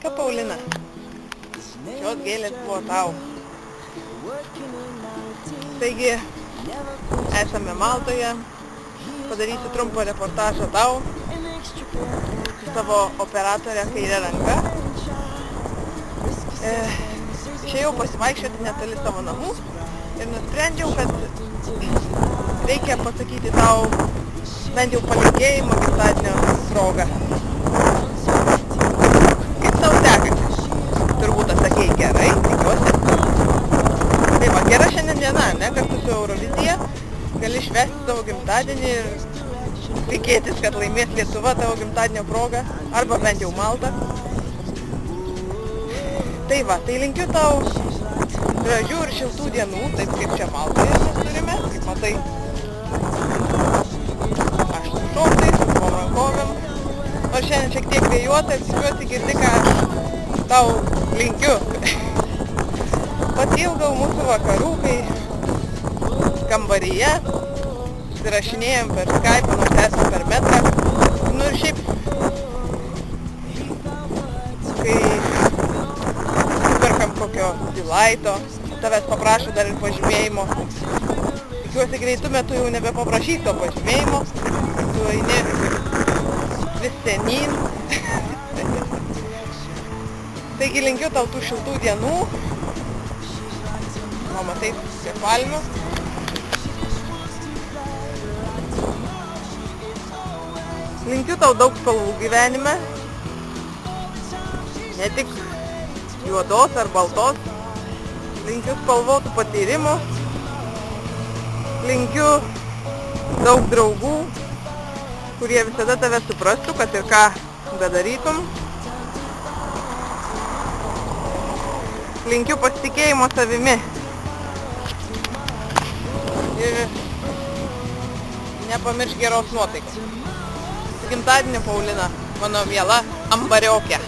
Sveika, Paulina. Šios gėlės buvo tau. Taigi, esame Maltoje. Padarysiu trumpą reportažą tau. Savo operatorę kairę ranką. Išėjau pasivaikščioti netoli savo namų ir nusprendžiau, kad reikia pasakyti tau bent jau palinkėjimą gimtadienio progą. Kaip tau sekasi? Turbūt atsakei gerai, tikiuosi. Tai va, gera šiandien diena, ne? Kartu su Eurovizija gali švęsti savo gimtadienį ir tikėtis, kad laimės Lietuva tavo gimtadienio progą, arba bent jau Malta. Tai va, tai linkiu tau gražių ir šiltų dienų, taip kaip čia Maltoje mes turime, kaip matai. Aš su šortais, su tom rankovėm. Nors šiandien šiek tiek vėjuota ir tikiuosi girdi, ką aš tau linkiu. Pasilgau mūsų vakarų, kai kambaryje susirašinėjom per Skype, nors esam per metrą. Nu ir šiaip, kai perkam kokio dilaito, tavęs paprašo dar ir pažymėjimo. Tikiuosi greitų metų jau nebepaprašys to pažymėjimo. Tu eini vis senyn. Taigi linkiu tau tų šiltų dienų. O matai, prie palmių. Linkiu tau daug spalvų gyvenime. Ne tik juodos ar baltos. Linkiu spalvotų patyrimų. Linkiu daug draugų, kurie visada tave suprastų, kad ir ką bedarytum. Linkiu pasitikėjimo savimi. Ir nepamiršk geros nuotaikos. Su gimtadieniu, Paulina, mano miela ambariokė.